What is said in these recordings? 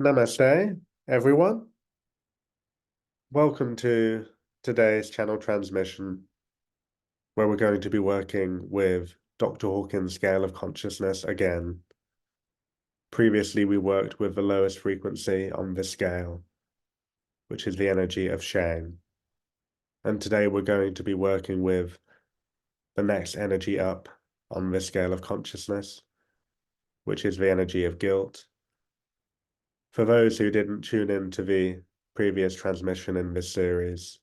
Namaste, everyone. Welcome to today's channel transmission, where we're going to be working with Dr. Hawkins' scale of consciousness again. Previously, we worked with the lowest frequency on this scale, which is the energy of shame. And today we're going to be working with the next energy up on this scale of consciousness, which is the energy of guilt. For those who didn't tune in to the previous transmission in this series,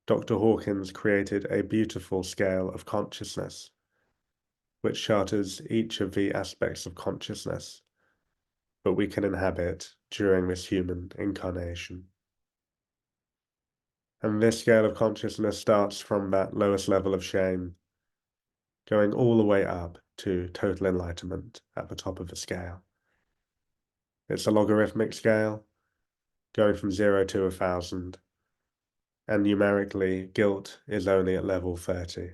Dr. Hawkins created a beautiful scale of consciousness, which charters each of the aspects of consciousness that we can inhabit during this human incarnation. And this scale of consciousness starts from that lowest level of shame, going all the way up to total enlightenment at the top of the scale. It's a logarithmic scale, going from 0 to 1,000, and numerically, guilt is only at level 30.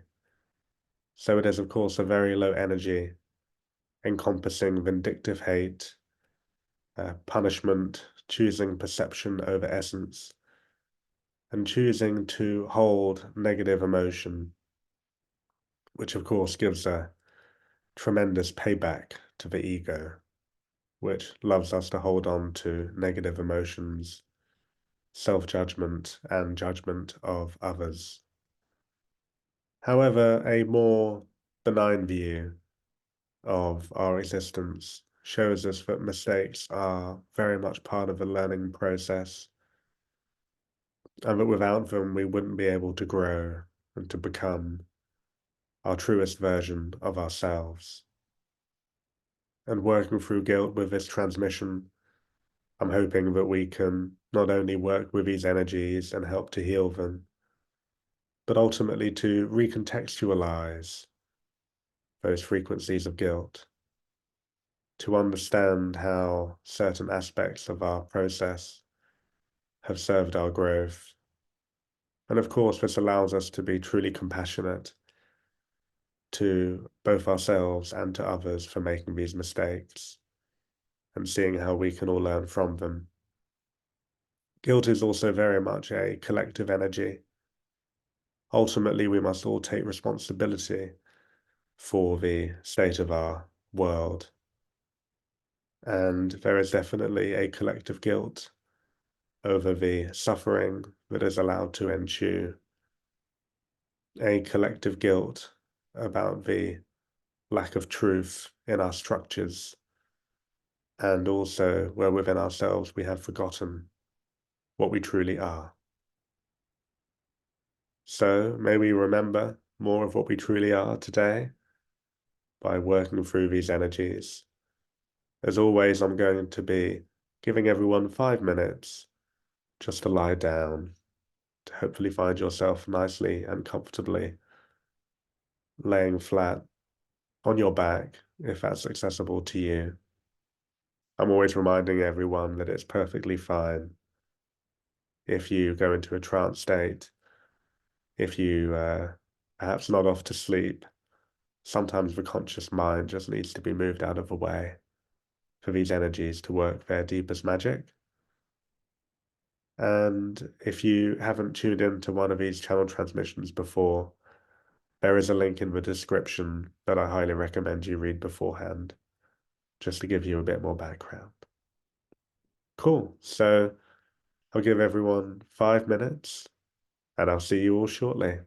So it is, of course, a very low energy, encompassing vindictive hate, punishment, choosing perception over essence, and choosing to hold negative emotion, which of course gives a tremendous payback to the ego, which loves us to hold on to negative emotions, self-judgment, and judgment of others. However, a more benign view of our existence shows us that mistakes are very much part of the learning process, and that without them we wouldn't be able to grow and to become our truest version of ourselves. And working through guilt with this transmission, I'm hoping that we can not only work with these energies and help to heal them, but ultimately to recontextualize those frequencies of guilt, to understand how certain aspects of our process have served our growth. And of course, this allows us to be truly compassionate to both ourselves and to others for making these mistakes, and seeing how we can all learn from them. Guilt is also very much a collective energy. Ultimately, we must all take responsibility for the state of our world. And there is definitely a collective guilt over the suffering that is allowed to ensue, a collective guilt about the lack of truth in our structures, and also where within ourselves we have forgotten what we truly are. So may we remember more of what we truly are today by working through these energies. As always, I'm going to be giving everyone 5 minutes just to lie down, to hopefully find yourself nicely and comfortably laying flat on your back, if that's accessible to you. I'm always reminding everyone that it's perfectly fine if you go into a trance state, if you perhaps nod off to sleep. Sometimes the conscious mind just needs to be moved out of the way for these energies to work their deepest magic. And if you haven't tuned into one of these channel transmissions before, there is a link in the description that I highly recommend you read beforehand, just to give you a bit more background. Cool. So I'll give everyone 5 minutes, and I'll see you all shortly.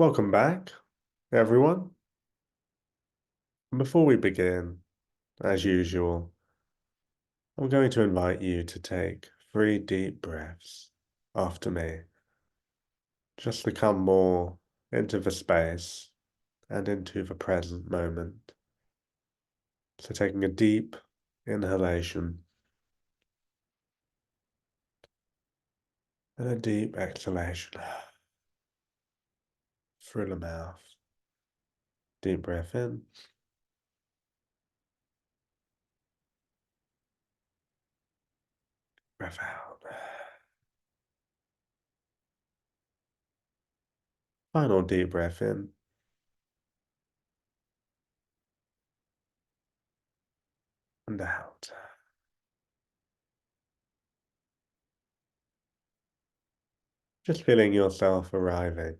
Welcome back, everyone. Before we begin, as usual, I'm going to invite you to take 3 deep breaths after me, just to come more into the space and into the present moment. So taking a deep inhalation and a deep exhalation through the mouth. Deep breath in. Breath out. Final deep breath in. And out. Just feeling yourself arriving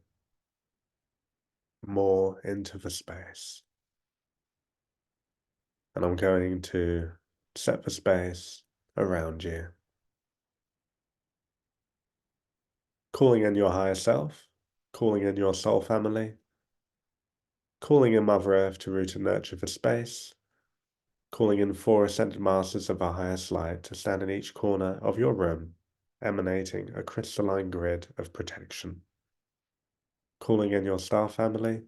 more into the space. And I'm going to set the space around you, calling in your higher self, calling in your soul family, calling in Mother Earth to root and nurture the space, calling in 4 ascended masters of our highest light to stand in each corner of your room, emanating a crystalline grid of protection, calling in your star family,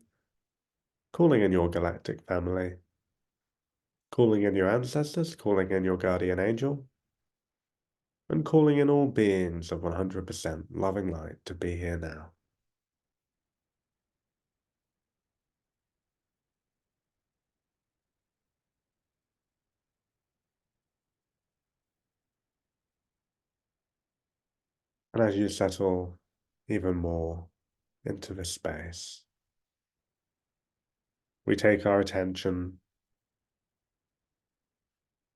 calling in your galactic family, calling in your ancestors, calling in your guardian angel, and calling in all beings of 100% loving light to be here now. And as you settle even more into this space, we take our attention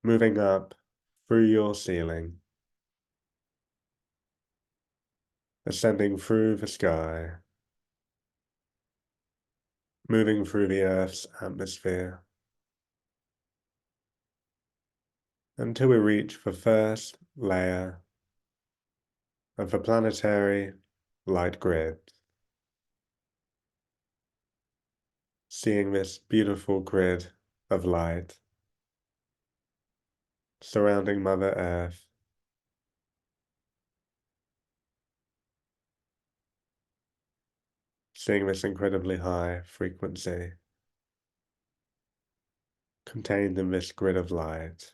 moving up through your ceiling, ascending through the sky, moving through the Earth's atmosphere, until we reach the first layer of the planetary light grid. Seeing this beautiful grid of light surrounding Mother Earth, seeing this incredibly high frequency contained in this grid of light.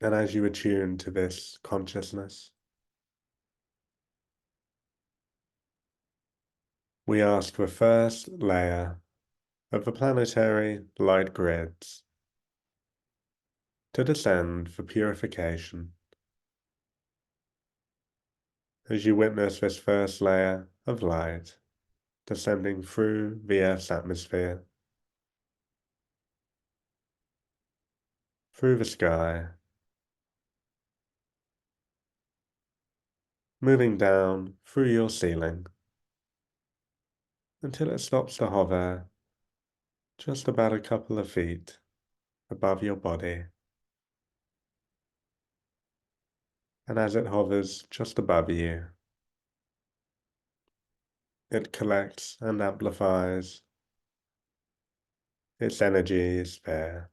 And as you attune to this consciousness, we ask the first layer of the planetary light grids to descend for purification. As you witness this first layer of light descending through the Earth's atmosphere, through the sky, moving down through your ceiling until it stops to hover just about a couple of feet above your body. And as it hovers just above you, it collects and amplifies its energies there.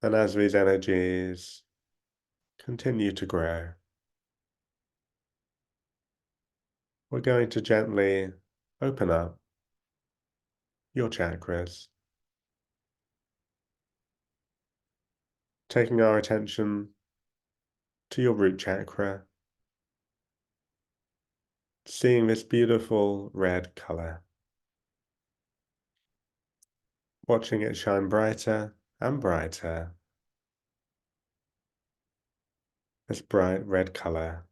And as these energies continue to grow, we're going to gently open up your chakras, taking our attention to your root chakra, seeing this beautiful red color, watching it shine brighter and brighter, this bright red color,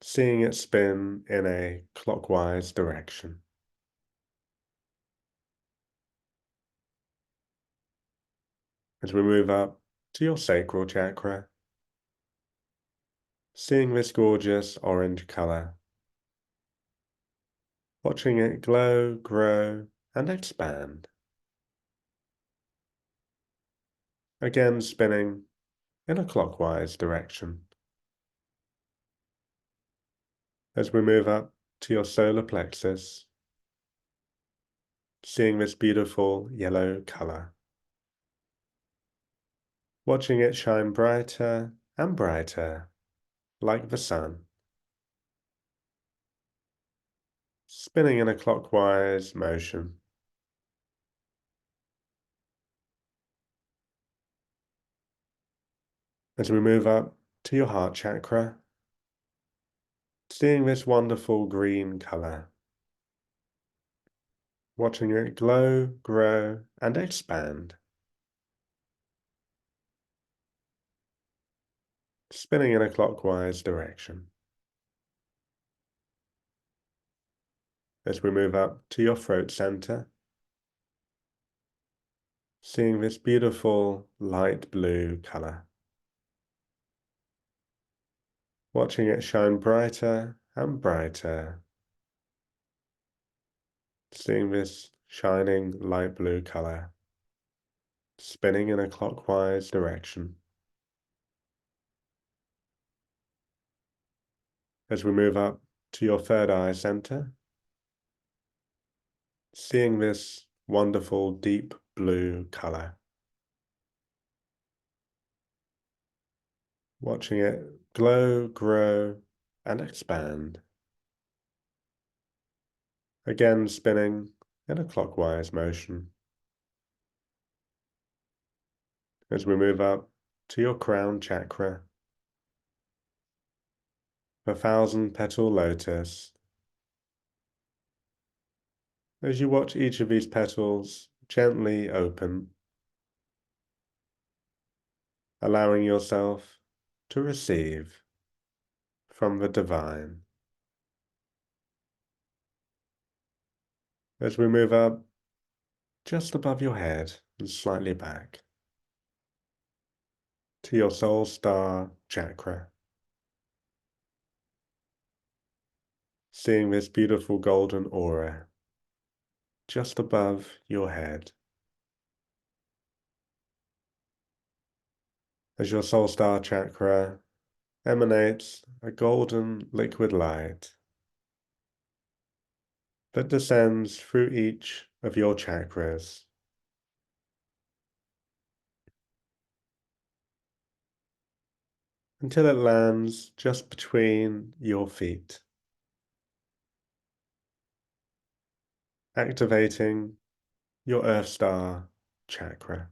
seeing it spin in a clockwise direction. As we move up to your sacral chakra, seeing this gorgeous orange color, watching it glow, grow, and expand. again spinning in a clockwise direction. As we move up to your solar plexus, seeing this beautiful yellow color, watching it shine brighter and brighter like the sun, spinning in a clockwise motion. As we move up to your heart chakra, seeing this wonderful green color, watching it glow, grow, and expand, spinning in a clockwise direction. As we move up to your throat center, seeing this beautiful light blue color, watching it shine brighter and brighter, seeing this shining light blue color, spinning in a clockwise direction. As we move up to your third eye center, seeing this wonderful deep blue color, watching it glow, grow, and expand, again spinning in a clockwise motion. As we move up to your crown chakra, the thousand-petal lotus, as you watch each of these petals gently open, allowing yourself to receive from the divine. As we move up just above your head and slightly back to your soul star chakra, seeing this beautiful golden aura just above your head. As your soul star chakra emanates a golden liquid light that descends through each of your chakras, until it lands just between your feet, activating your Earth Star chakra.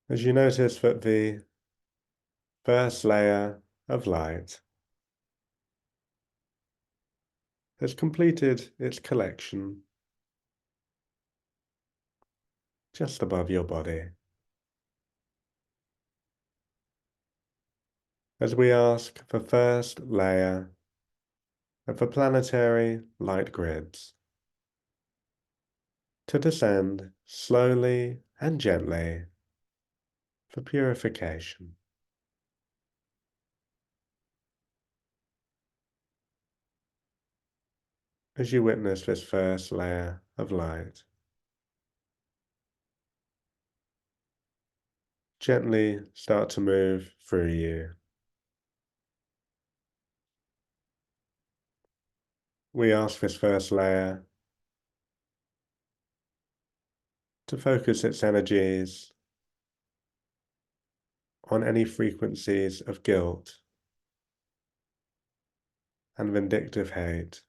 As you notice that the first layer of light has completed its collection just above your body, as we ask the first layer of the planetary light grids to descend slowly and gently for purification. As you witness this first layer of light, gently start to move through you. We ask this first layer to focus its energies on any frequencies of guilt and vindictive hate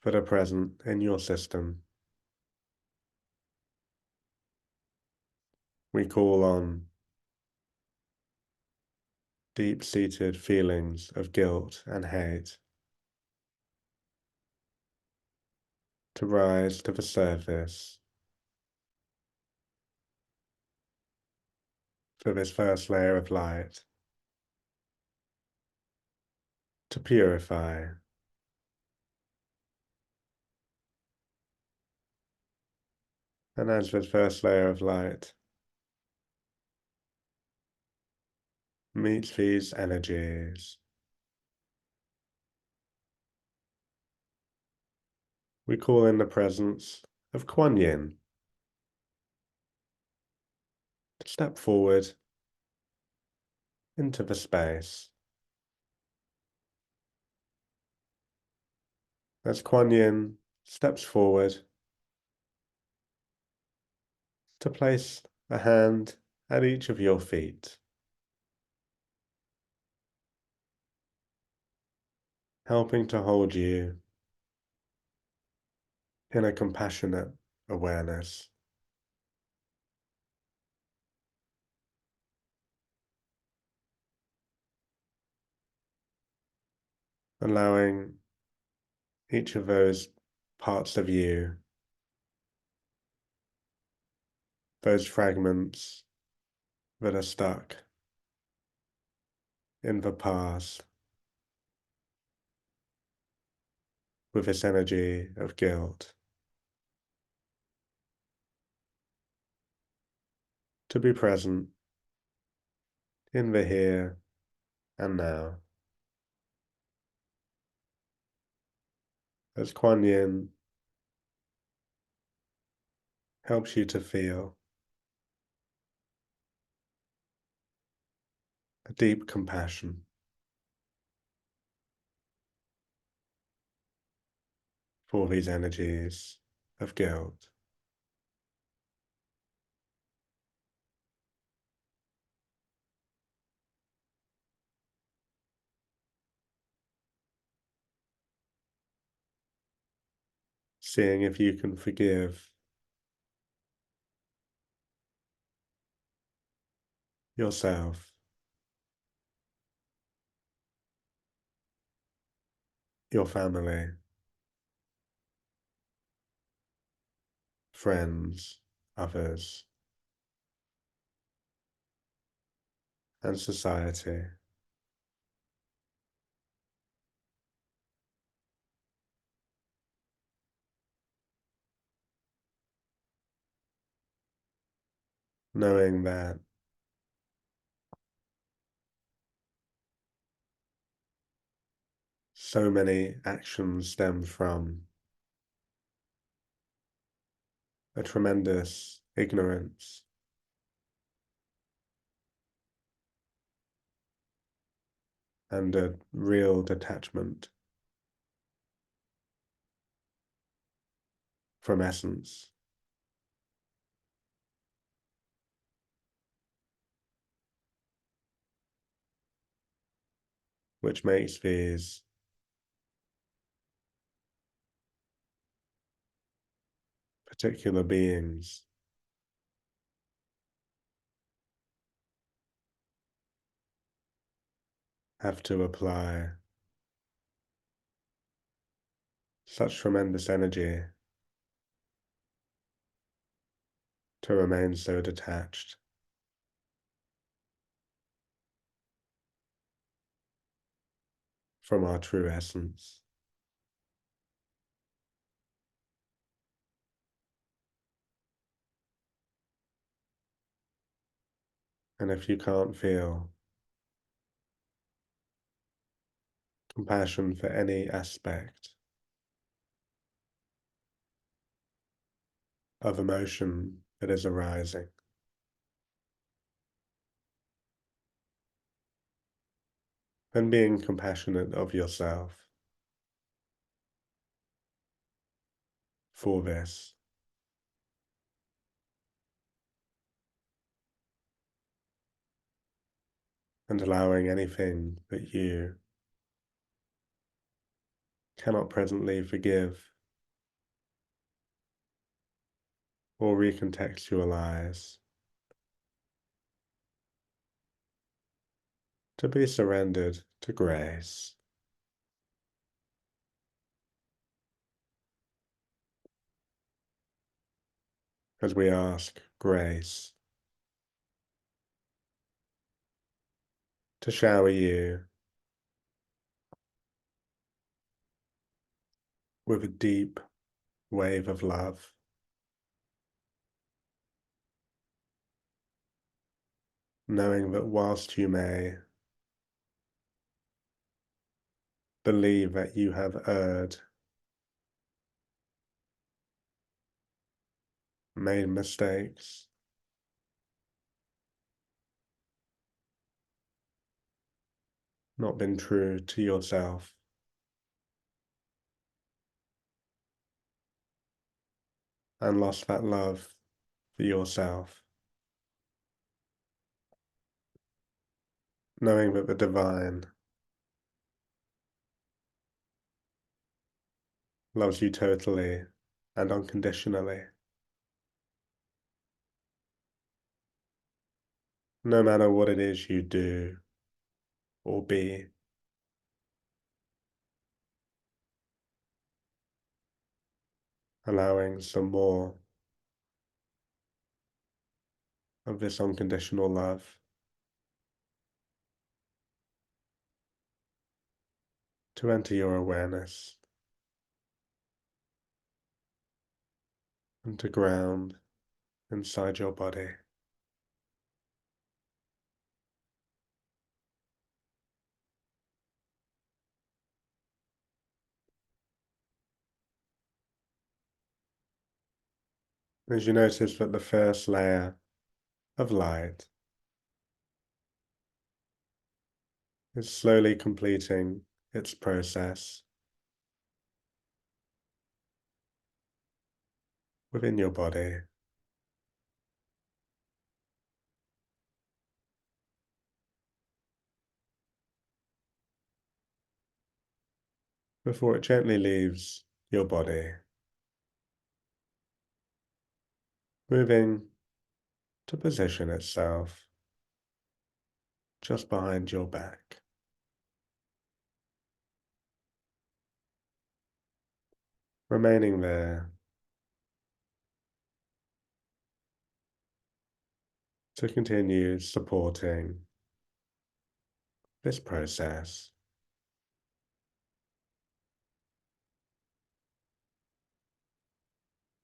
that are present in your system. We call on deep-seated feelings of guilt and hate to rise to the surface for this first layer of light to purify. And as this first layer of light meets these energies, we call in the presence of Kuan Yin to step forward into the space. As Kuan Yin steps forward to place a hand at each of your feet, helping to hold you in a compassionate awareness, allowing each of those parts of you, those fragments that are stuck in the past with this energy of guilt, to be present in the here and now. As Kuan Yin helps you to feel a deep compassion for these energies of guilt, seeing if you can forgive yourself, your family, friends, others, and society, knowing that so many actions stem from a tremendous ignorance and a real detachment from essence, which makes these particular beings have to apply such tremendous energy to remain so detached from our true essence. And if you can't feel compassion for any aspect of emotion that is arising, then being compassionate of yourself for this, and allowing anything that you cannot presently forgive or recontextualize to be surrendered to grace, as we ask grace to shower you with a deep wave of love, knowing that whilst you may believe that you have erred made mistakes, not been true to yourself, and lost that love for yourself, knowing that the divine loves you totally and unconditionally, no matter what it is you do or be, allowing some more of this unconditional love to enter your awareness and to ground inside your body. As you notice that the first layer of light is slowly completing its process within your body, before it gently leaves your body, moving to position itself just behind your back, remaining there to continue supporting this process.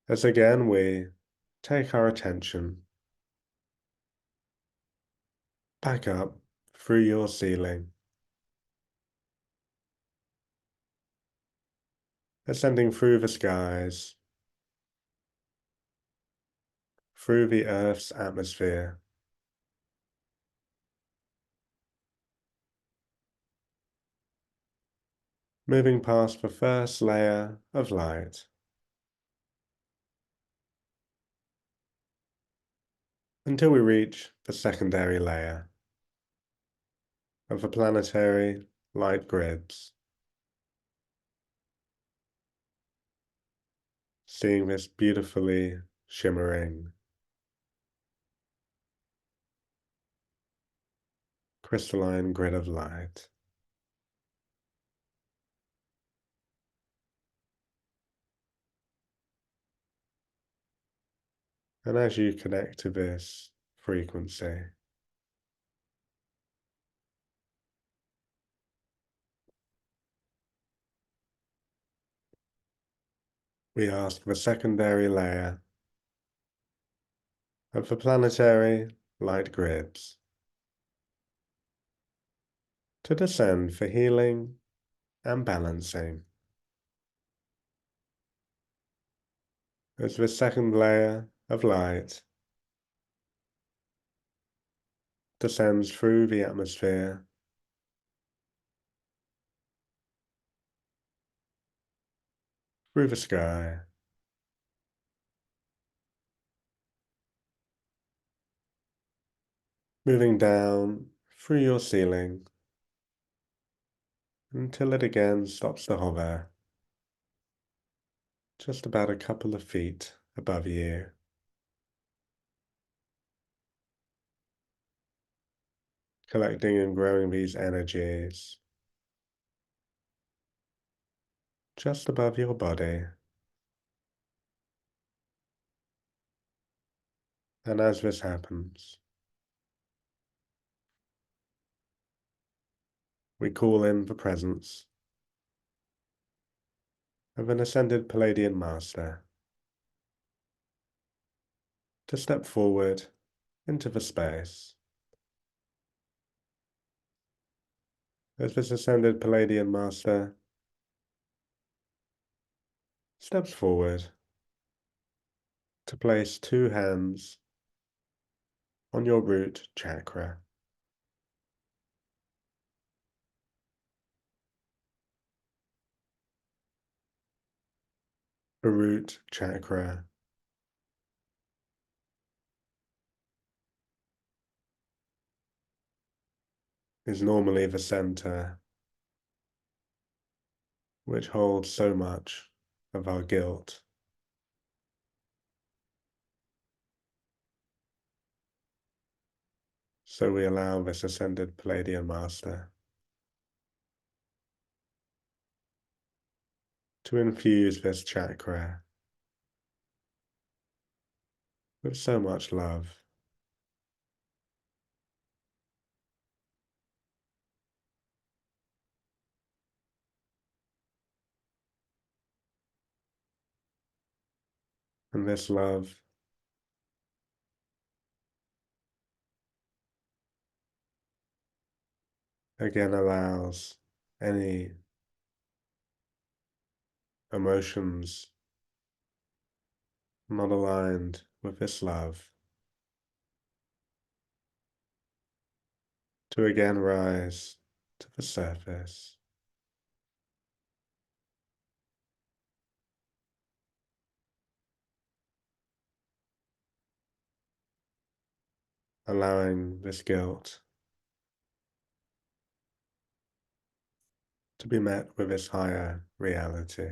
As again we take our attention back up through your ceiling, ascending through the skies, through the Earth's atmosphere, moving past the first layer of light, until we reach the secondary layer of the planetary light grids, seeing this beautifully shimmering crystalline grid of light. And as you connect to this frequency, we ask the secondary layer of the planetary light grids to descend for healing and balancing. As the second layer of light descends through the atmosphere, through the sky, moving down through your ceiling until it again stops to hover just about a couple of feet above you, collecting and growing these energies just above your body. And as this happens, we call in the presence of an ascended Palladian master to step forward into the space. As this ascended Palladian master steps forward, to place two hands on your root chakra. The root chakra is normally the center which holds so much of our guilt. So we allow this ascended Palladian Master to infuse this chakra with so much love. And this love again allows any emotions not aligned with this love to again rise to the surface. Allowing this guilt to be met with its higher reality.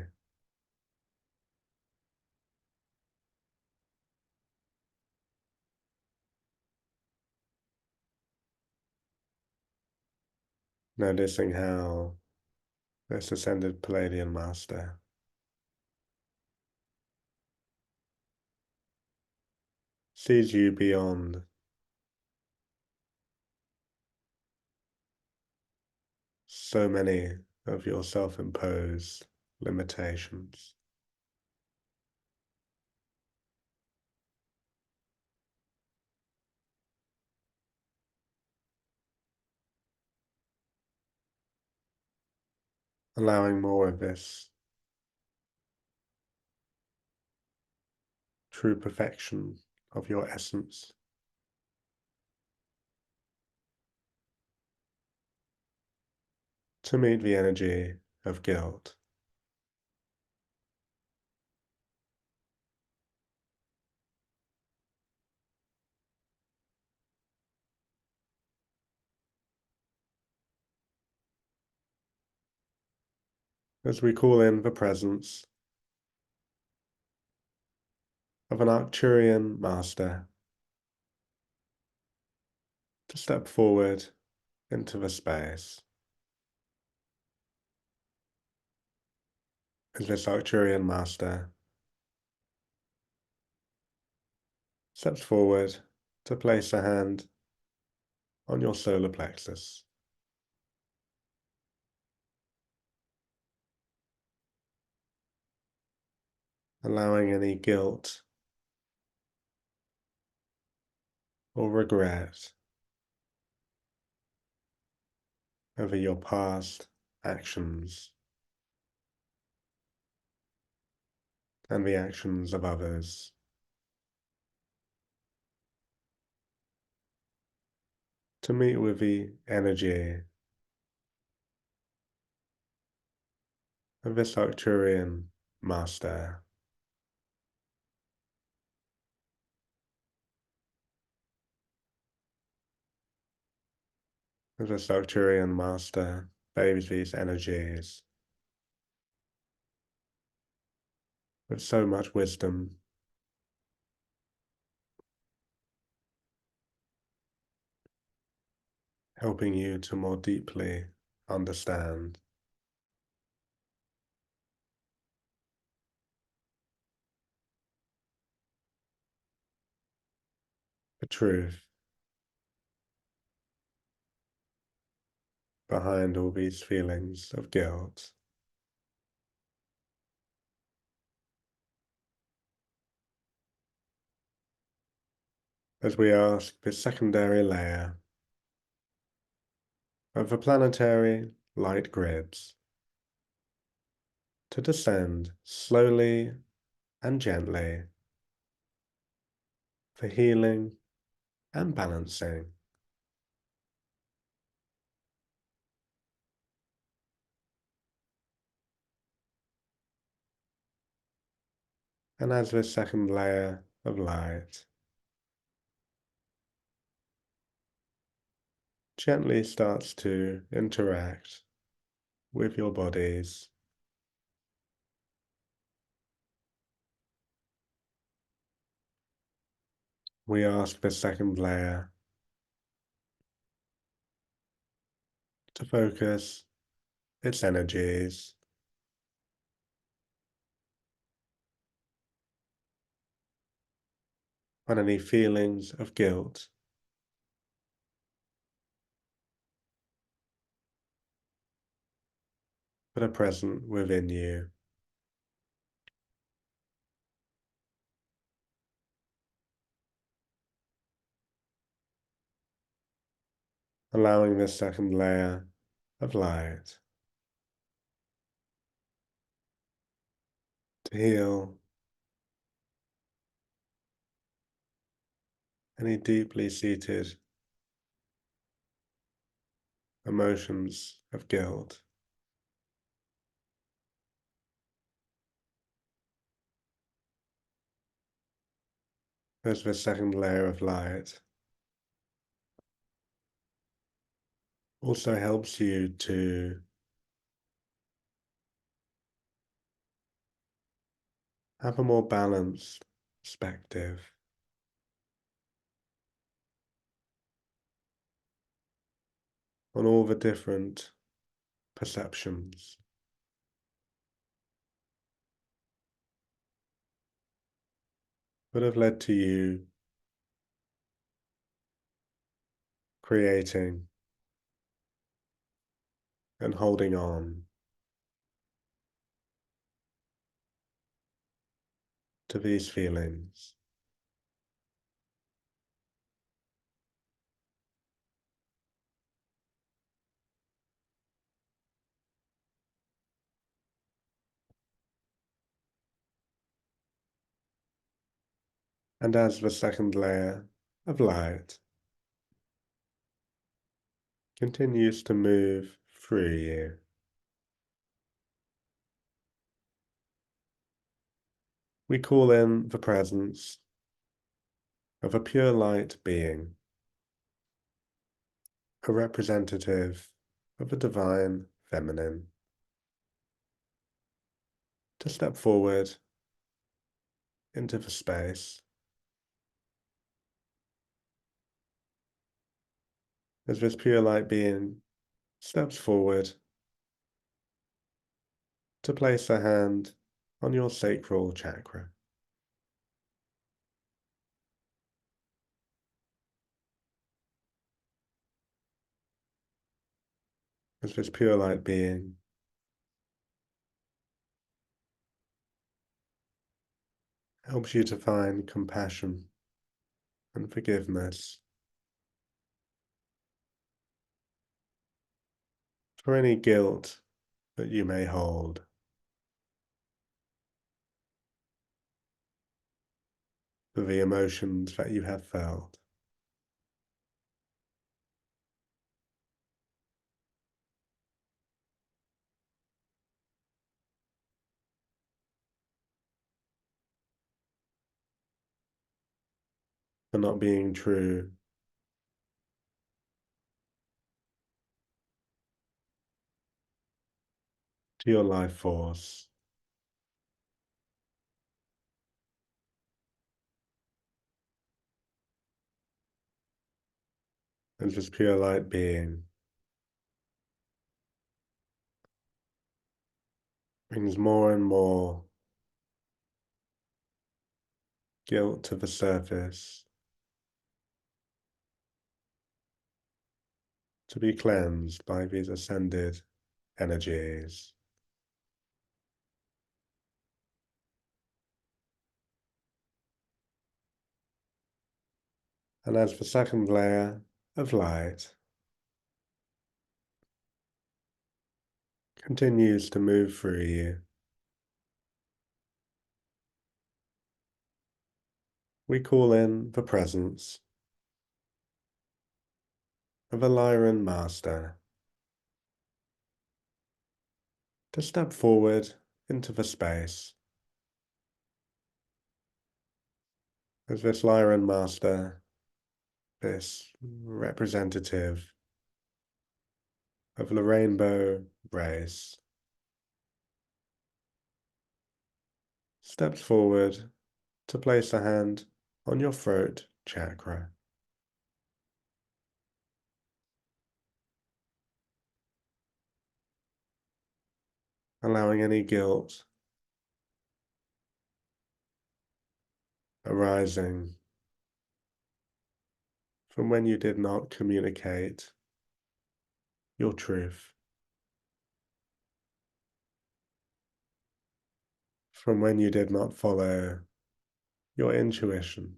Noticing how this ascended Palladian Master sees you beyond so many of your self-imposed limitations. Allowing more of this true perfection of your essence to meet the energy of guilt. As we call in the presence of an Arcturian master to step forward into the space. As this Arcturian master steps forward to place a hand on your solar plexus, allowing any guilt or regret over your past actions and the actions of others to meet with the energy of this Arcturian master. As this Arcturian master bathes these energies with so much wisdom, helping you to more deeply understand the truth behind all these feelings of guilt. As we ask this secondary layer of the planetary light grids to descend slowly and gently for healing and balancing. And as this second layer of light gently starts to interact with your bodies, we ask the second layer to focus its energies on any feelings of guilt that are present within you. Allowing this second layer of light to heal any deeply seated emotions of guilt. As the second layer of light also helps you to have a more balanced perspective on all the different perceptions that have led to you creating and holding on to these feelings. And as the second layer of light continues to move through you, we call in the presence of a pure light being, a representative of the divine feminine, to step forward into the space. As this pure light being steps forward to place a hand on your sacral chakra. As this pure light being helps you to find compassion and forgiveness for any guilt that you may hold, for the emotions that you have felt. For not being true to your life force. As this pure light being brings more and more guilt to the surface to be cleansed by these ascended energies. And as the second layer of light continues to move through you, we call in the presence of a Lyran Master to step forward into the space. As this Lyran Master, this representative of the rainbow race, steps forward to place a hand on your throat chakra, allowing any guilt arising from when you did not communicate your truth, from when you did not follow your intuition,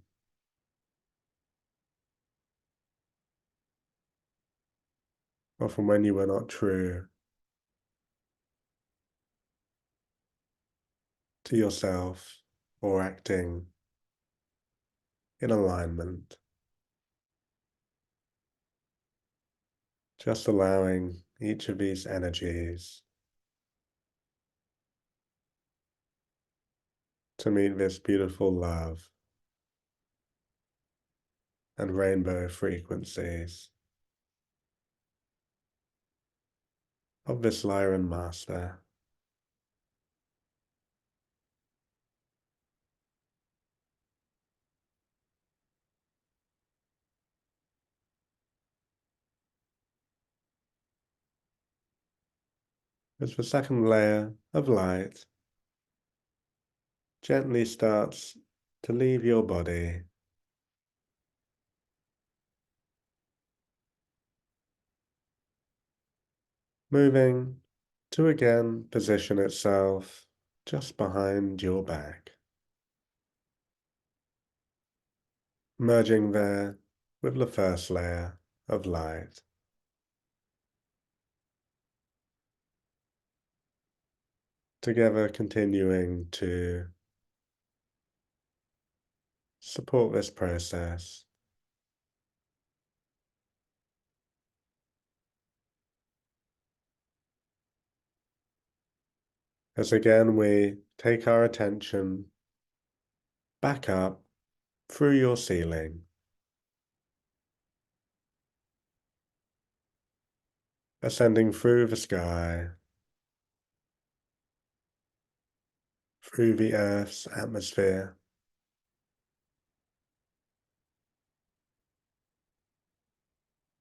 or from when you were not true to yourself or acting in alignment. Just allowing each of these energies to meet this beautiful love and rainbow frequencies of this Lyran Master. As the second layer of light gently starts to leave your body, moving to again position itself just behind your back, merging there with the first layer of light. Together continuing to support this process as again we take our attention back up through your ceiling, ascending through the sky, through the Earth's atmosphere,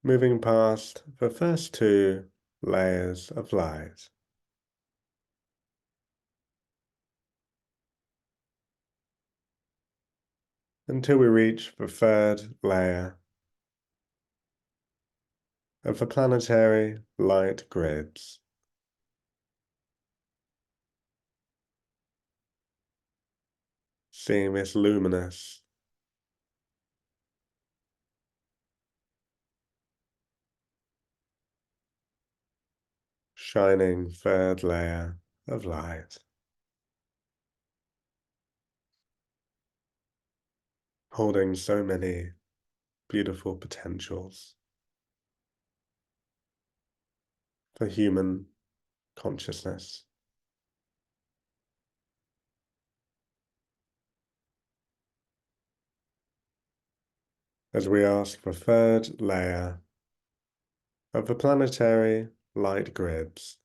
moving past the first two layers of light, until we reach the third layer of the planetary light grids. Seeing this luminous, shining third layer of light, holding so many beautiful potentials for human consciousness. As we ask the third layer of the planetary light grids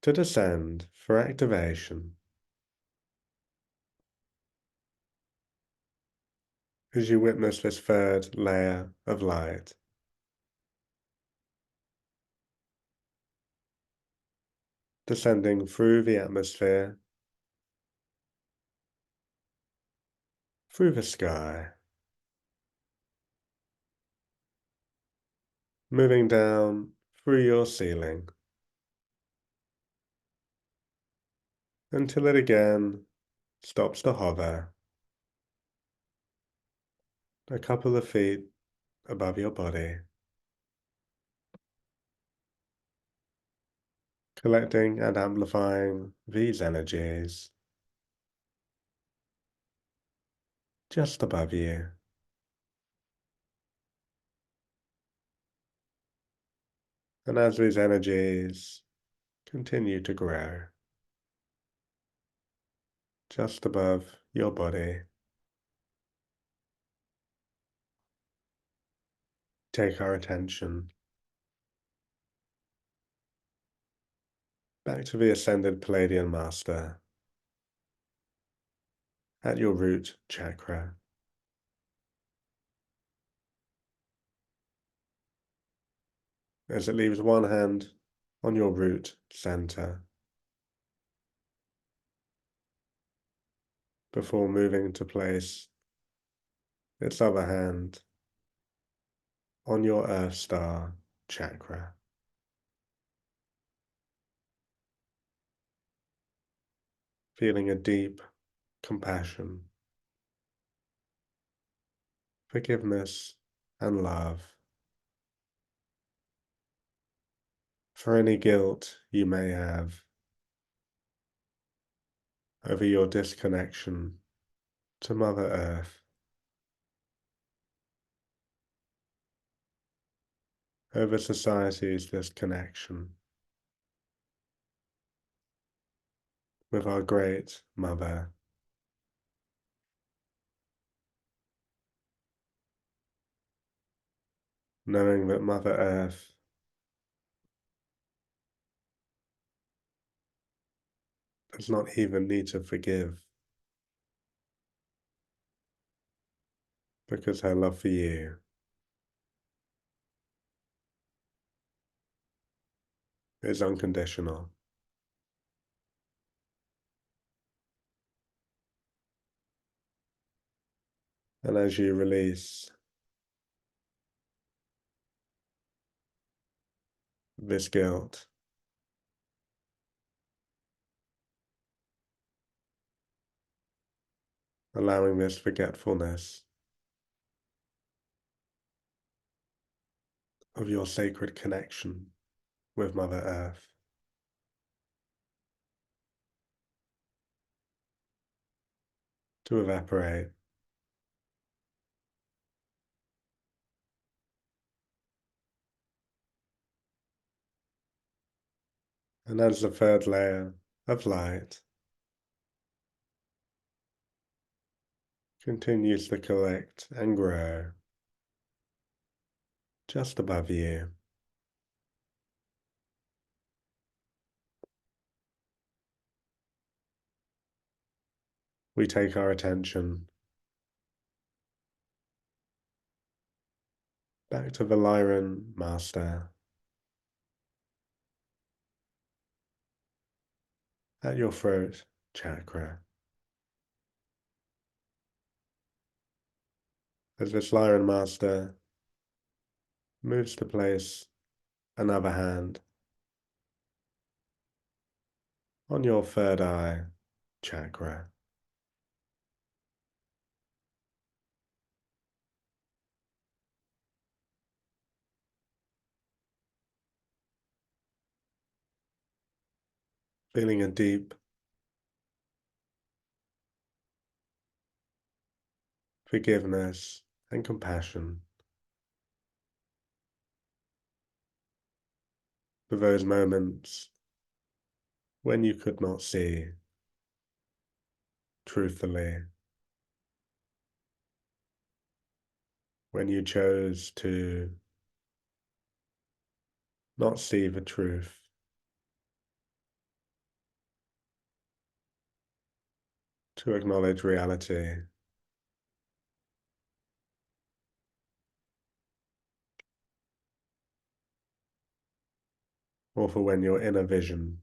to descend for activation, as you witness this third layer of light descending through the atmosphere, through the sky, moving down through your ceiling, until it again stops to hover a couple of feet above your body, collecting and amplifying these energies just above you. And as these energies continue to grow, just above your body, take our attention back to the ascended Palladian Master at your root chakra. As it leaves one hand on your root center before moving to place its other hand on your Earth Star chakra. Feeling a deep compassion, forgiveness, and love for any guilt you may have over your disconnection to Mother Earth, over society's disconnection with our great Mother. Knowing that Mother Earth does not even need to forgive, because her love for you is unconditional. And as you release this guilt, allowing this forgetfulness of your sacred connection with Mother Earth, to evaporate, and as the third layer of light continues to collect and grow just above you, we take our attention back to the Lyran Master at your throat chakra. As this Lyran Master moves to place another hand on your third eye chakra. Feeling a deep forgiveness and compassion for those moments when you could not see truthfully, when you chose to not see the truth, to acknowledge reality, or for when your inner vision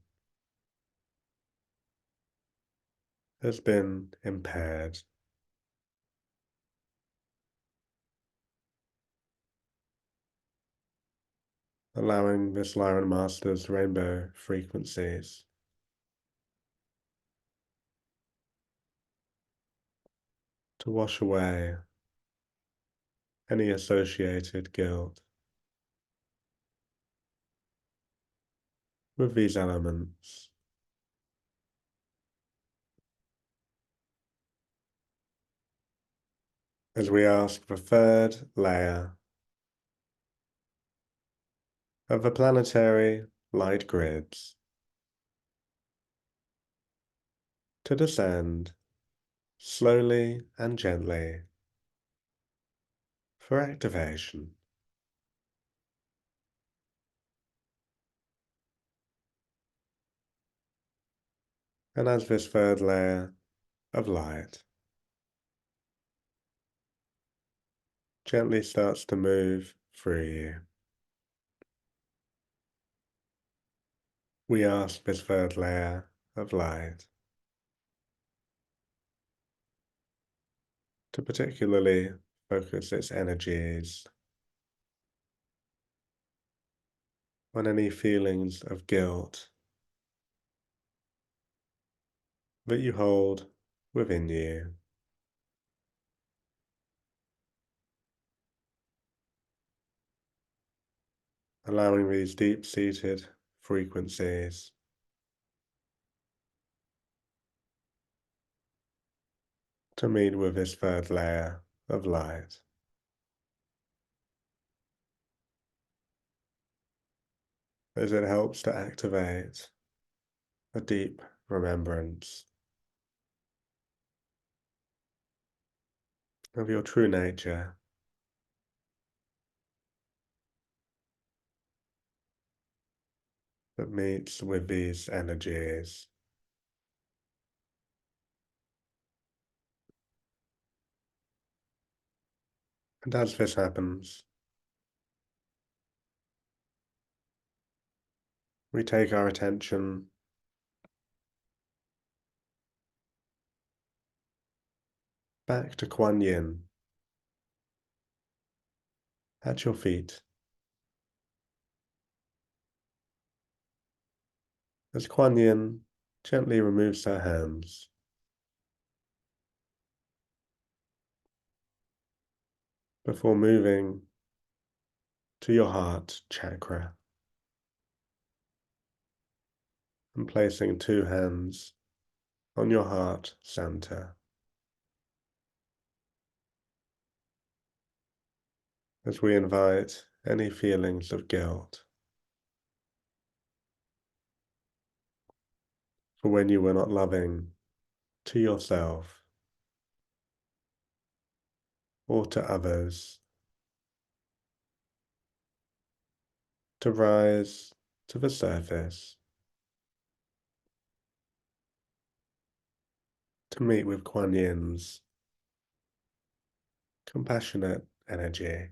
has been impaired. Allowing this Lyran Master's rainbow frequencies to wash away any associated guilt with these elements, as we ask the third layer of the planetary light grids to descend slowly and gently for activation. And as this third layer of light gently starts to move through you, we ask this third layer of light to particularly focus its energies on any feelings of guilt that you hold within you, allowing these deep-seated frequencies to meet with this third layer of light, as it helps to activate a deep remembrance of your true nature that meets with these energies. And as this happens, we take our attention back to Kuan Yin at your feet, as Kuan Yin gently removes her hands before moving to your heart chakra and placing two hands on your heart center, as we invite any feelings of guilt for when you were not loving to yourself or to others to rise to the surface, to meet with Kuan Yin's compassionate energy.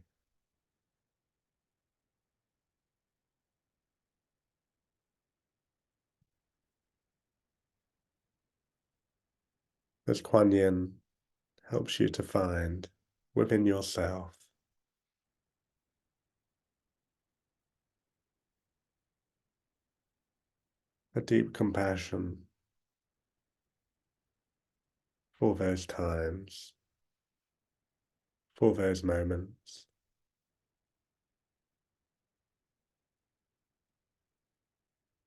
As Kuan Yin helps you to find within yourself a deep compassion for those times, for those moments,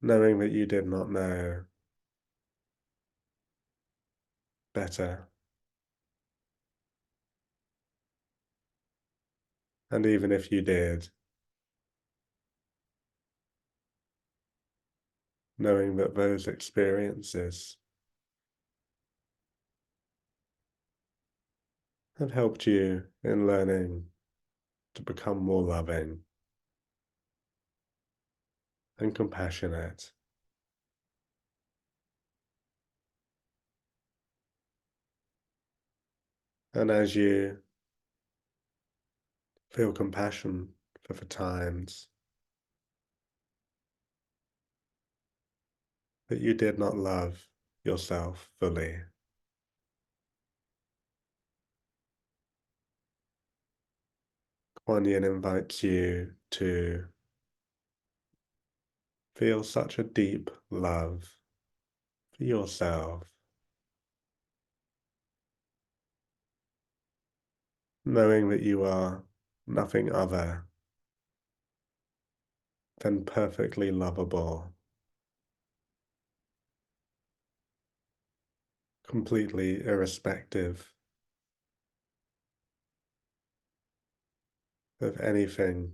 knowing that you did not know better, and even if you did, knowing that those experiences have helped you in learning to become more loving and compassionate. And as you feel compassion for the times that you did not love yourself fully, Kuan Yin invites you to feel such a deep love for yourself, knowing that you are nothing other than perfectly lovable, completely irrespective of anything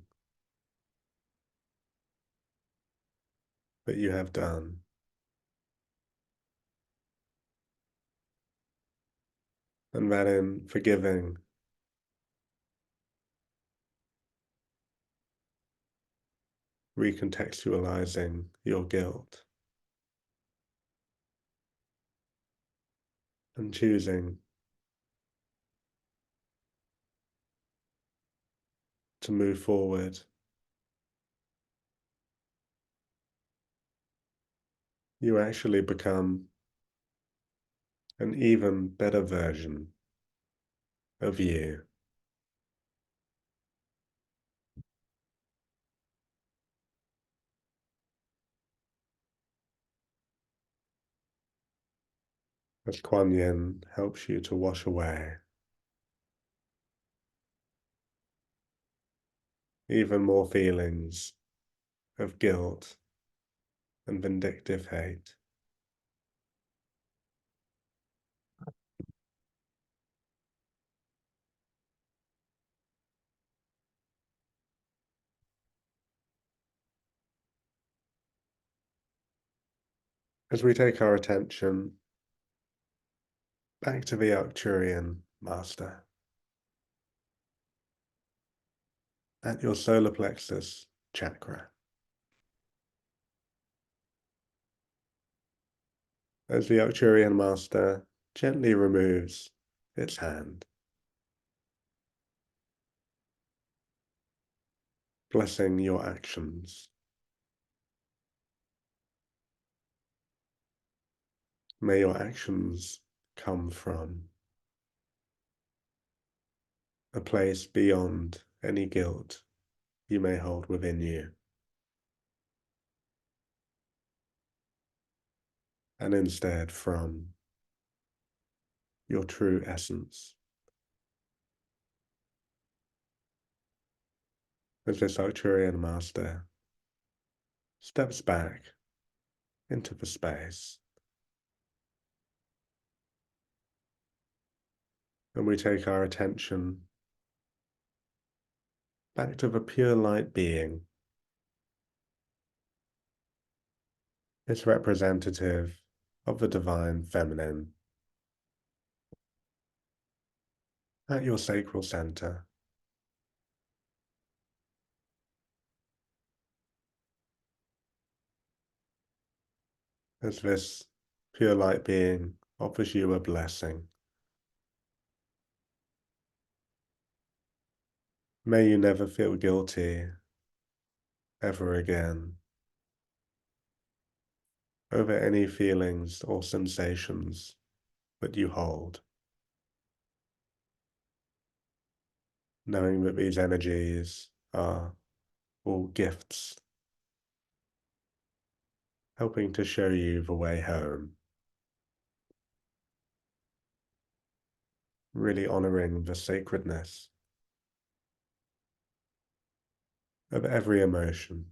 that you have done. And that in forgiving, recontextualizing your guilt, and choosing to move forward, you actually become an even better version of you. As Kuan Yin helps you to wash away even more feelings of guilt and vindictive hate. As we take our attention back to the Arcturian Master at your solar plexus chakra, as the Arcturian Master gently removes its hand, blessing your actions. May your actions come from a place beyond any guilt you may hold within you, and instead from your true essence. As this Arcturian Master steps back into the space, and we take our attention back to the pure light being, it's representative of the divine feminine at your sacral center. As this pure light being offers you a blessing. May you never feel guilty ever again over any feelings or sensations that you hold, knowing that these energies are all gifts, helping to show you the way home, really honoring the sacredness of every emotion.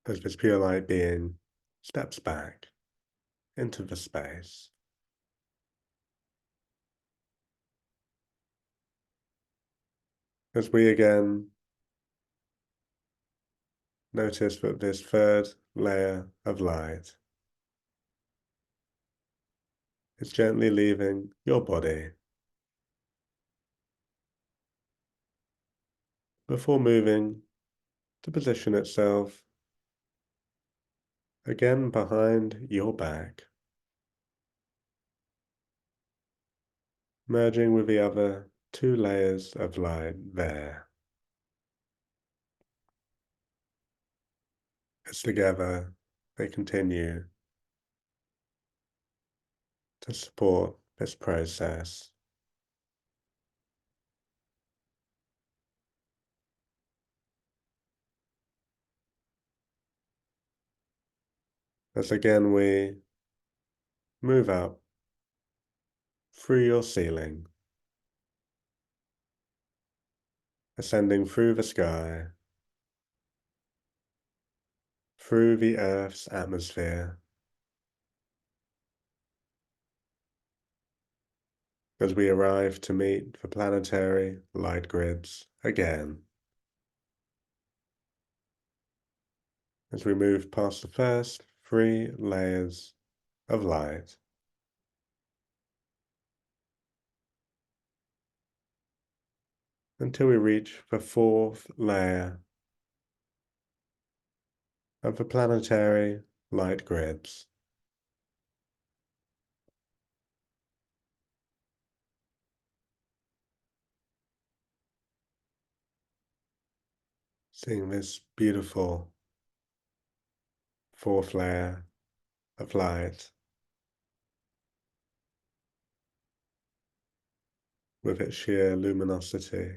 As this pure light being steps back into the space, as we again notice that this third layer of light is gently leaving your body before moving to position itself again behind your back, merging with the other two layers of light there. As together they continue to support this process. As again we move up through your ceiling, ascending through the sky, through the Earth's atmosphere, as we arrive to meet the planetary light grids again. As we move past the first 3 layers of light, until we reach the 4th layer of the planetary light grids. Seeing this beautiful 4th layer of light with its sheer luminosity.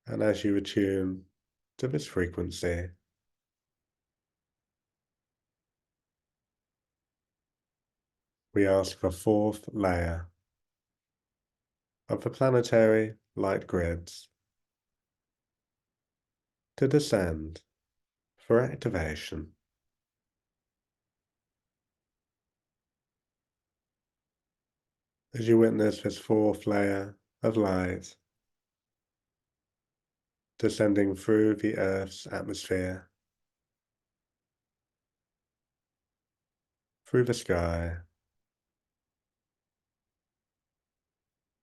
And as you attune to this frequency, we ask the 4th layer of the planetary light grids to descend for activation. As you witness this 4th layer of light descending through the Earth's atmosphere, through the sky,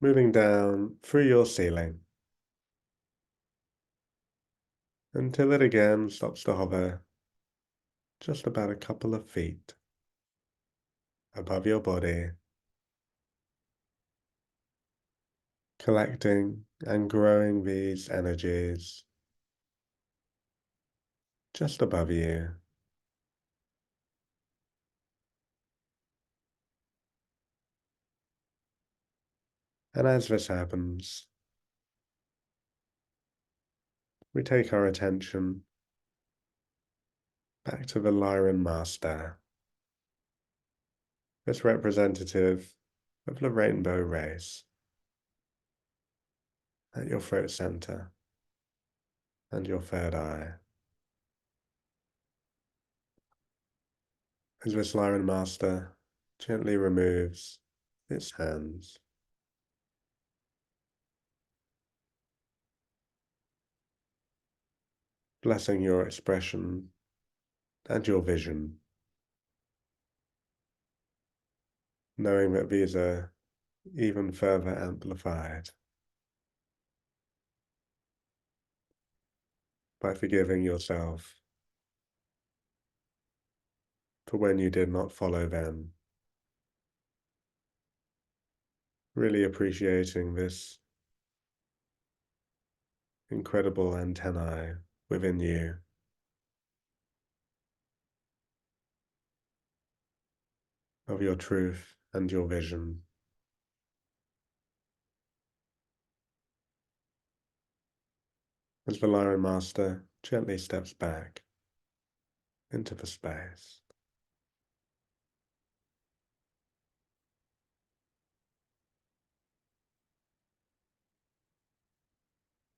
moving down through your ceiling, until it again stops to hover just about a couple of feet above your body, collecting and growing these energies just above you. And as this happens, we take our attention back to the Lyran Master, this representative of the rainbow race, at your throat center and your third eye. As this Lyran Master gently removes its hands, blessing your expression and your vision, knowing that these are even further amplified by forgiving yourself for when you did not follow them, really appreciating this incredible antennae within you, of your truth and your vision. As the Lyran Master gently steps back into the space.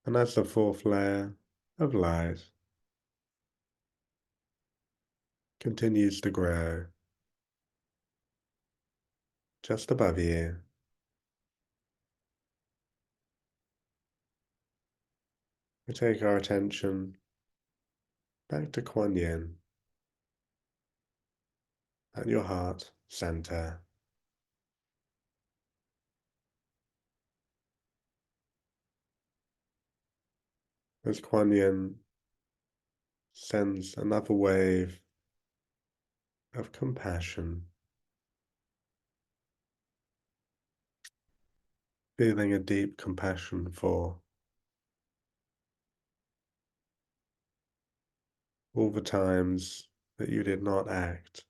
And as the 4th layer of light continues to grow just above you, we take our attention back to Kuan Yin at your heart center. As Kuan Yin sends another wave of compassion, feeling a deep compassion for all the times that you did not act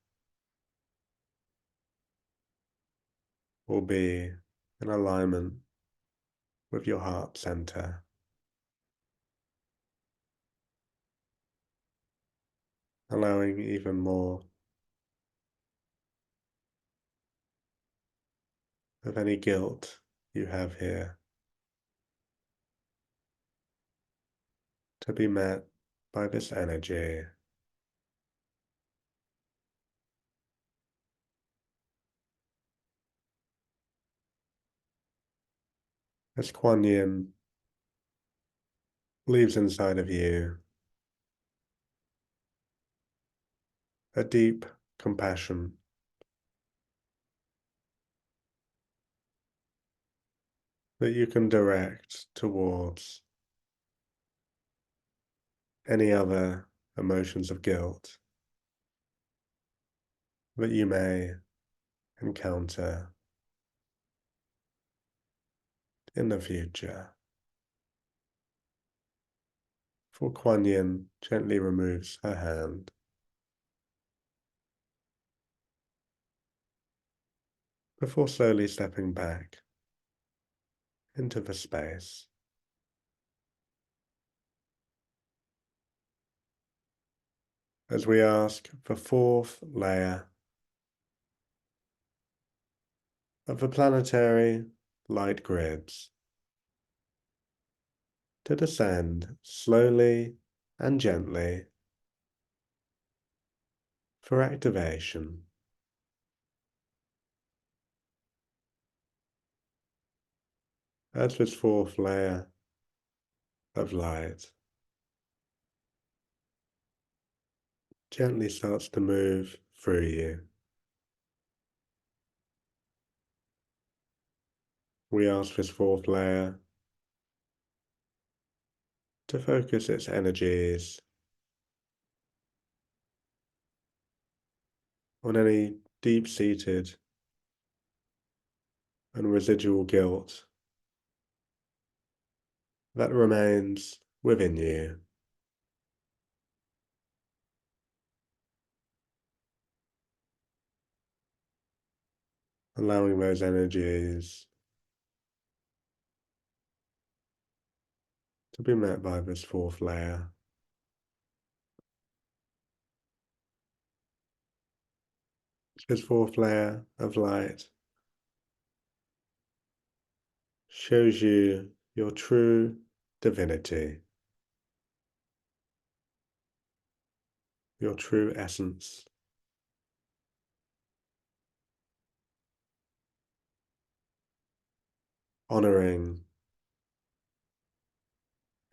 or be in alignment with your heart center, allowing even more of any guilt you have here to be met by this energy. As Kuan Yin leaves inside of you a deep compassion that you can direct towards any other emotions of guilt that you may encounter in the future. For Kuan Yin gently removes her hand before slowly stepping back into the space. As we ask the fourth layer of the planetary light grids to descend slowly and gently for activation. As this fourth layer of light gently starts to move through you, we ask this fourth layer to focus its energies on any deep-seated and residual guilt that remains within you. Allowing those energies to be met by this fourth layer. This fourth layer of light shows you your true divinity, your true essence. Honoring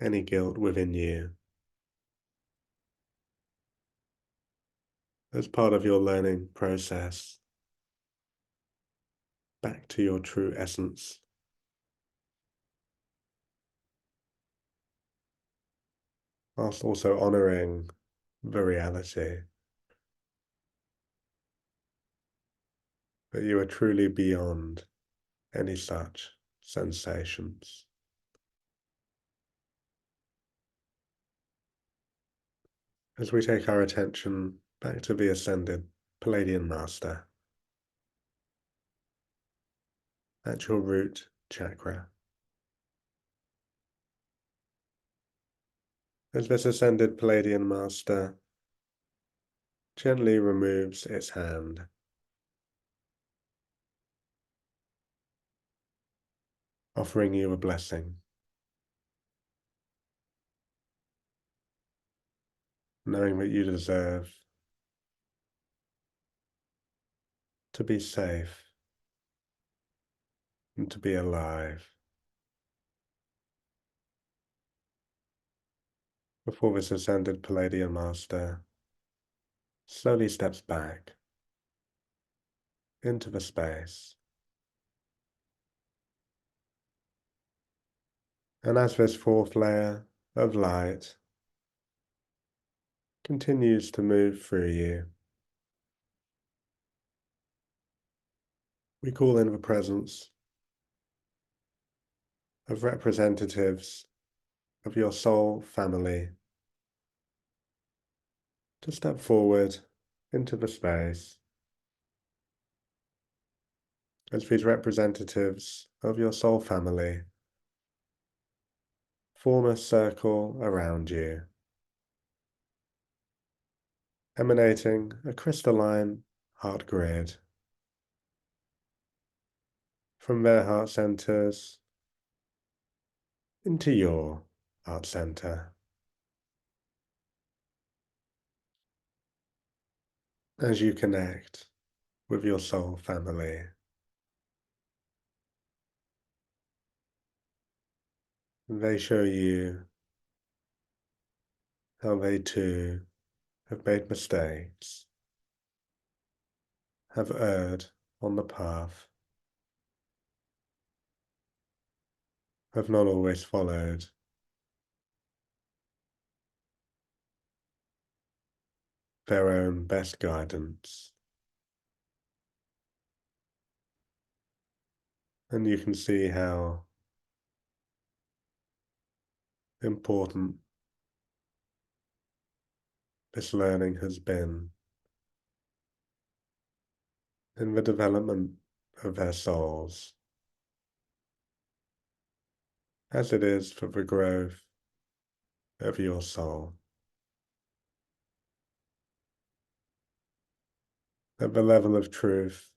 any guilt within you as part of your learning process back to your true essence. Whilst also honoring the reality that you are truly beyond any such sensations. As we take our attention back to the ascended Palladian Master at your root chakra. As this ascended Palladian Master gently removes its hand, offering you a blessing, knowing that you deserve to be safe and to be alive. Before this ascended Palladian Master slowly steps back into the space. And as this fourth layer of light continues to move through you, we call in the presence of representatives of your soul family to step forward into the space. As these representatives of your soul family form a circle around you, emanating a crystalline heart grid from their heart centers into your heart center. as you connect with your soul family. They show you how they too have made mistakes, have erred on the path, have not always followed their own best guidance. And you can see how important this learning has been in the development of their souls, as it is for the growth of your soul. At the level of truth,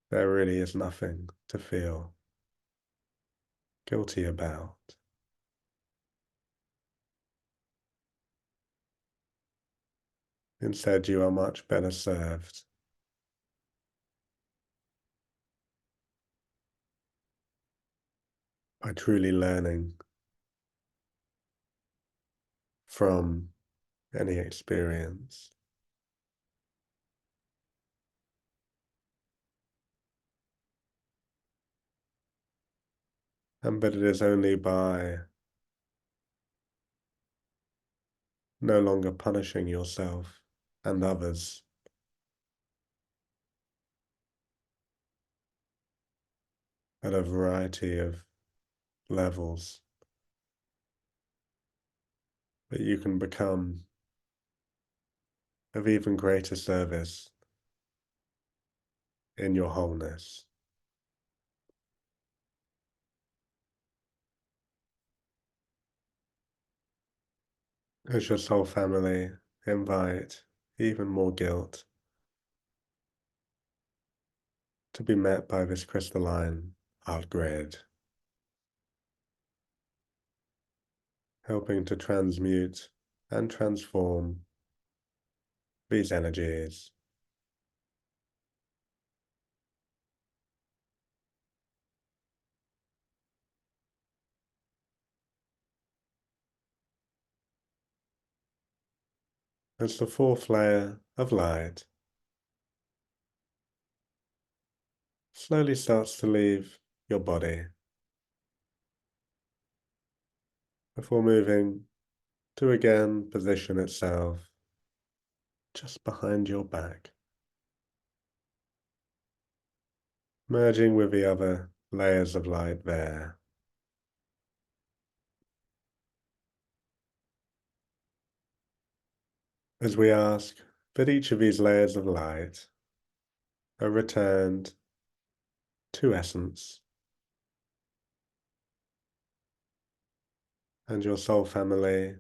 there really is nothing to feel guilty about. Instead, you are much better served by truly learning from any experience. And but it is only by no longer punishing yourself and others at a variety of levels that you can become of even greater service in your wholeness. As your soul family invite even more guilt to be met by this crystalline art grid, helping to transmute and transform these energies. As the fourth layer of light slowly starts to leave your body before moving to again position itself just behind your back, merging with the other layers of light there. As we ask that each of these layers of light are returned to essence, and your soul family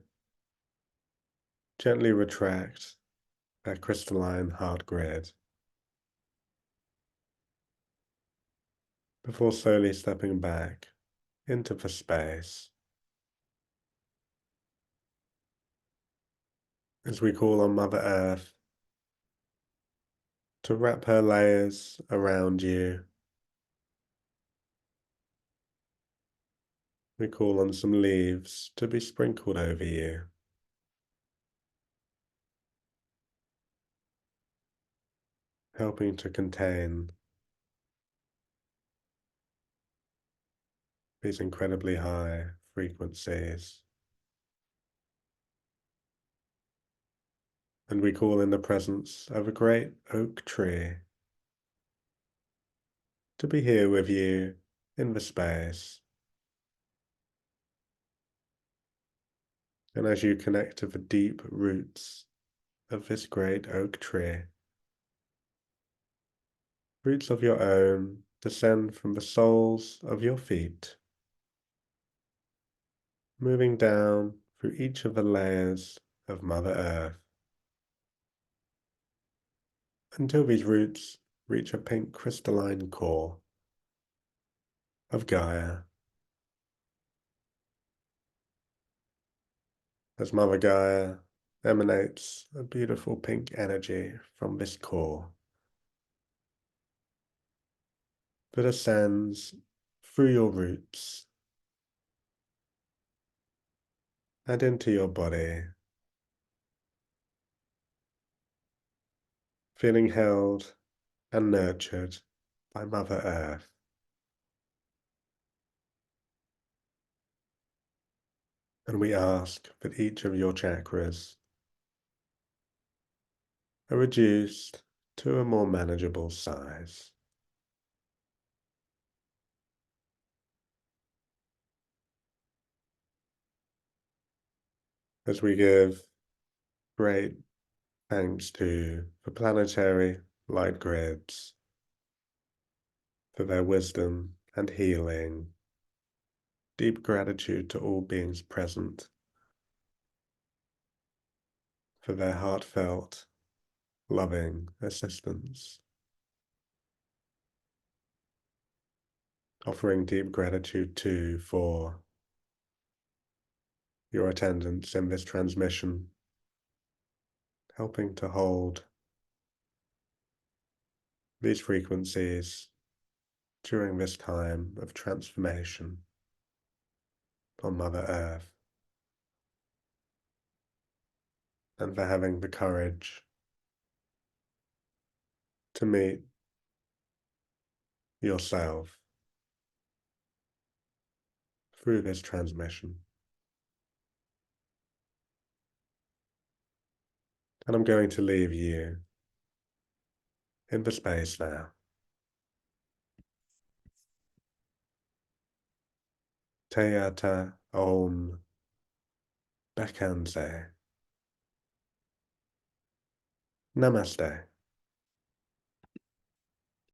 gently retract that crystalline heart grid before slowly stepping back into the space. As we call on Mother Earth to wrap her layers around you, we call on some leaves to be sprinkled over you, helping to contain these incredibly high frequencies. And we call in the presence of a great oak tree to be here with you in the space. And as you connect to the deep roots of this great oak tree, roots of your own descend from the soles of your feet, moving down through each of the layers of Mother Earth, until these roots reach a pink crystalline core of Gaia. As Mother Gaia emanates a beautiful pink energy from this core that ascends through your roots and into your body, feeling held and nurtured by Mother Earth. And we ask that each of your chakras are reduced to a more manageable size. As we give great thanks to the planetary light grids for their wisdom and healing, deep gratitude to all beings present for their heartfelt, loving assistance, offering deep gratitude too for your attendance in this transmission, helping to hold these frequencies during this time of transformation on Mother Earth, and for having the courage to meet yourself through this transmission. And I'm going to leave you in the space now. Teata Om Bekanse. Namaste.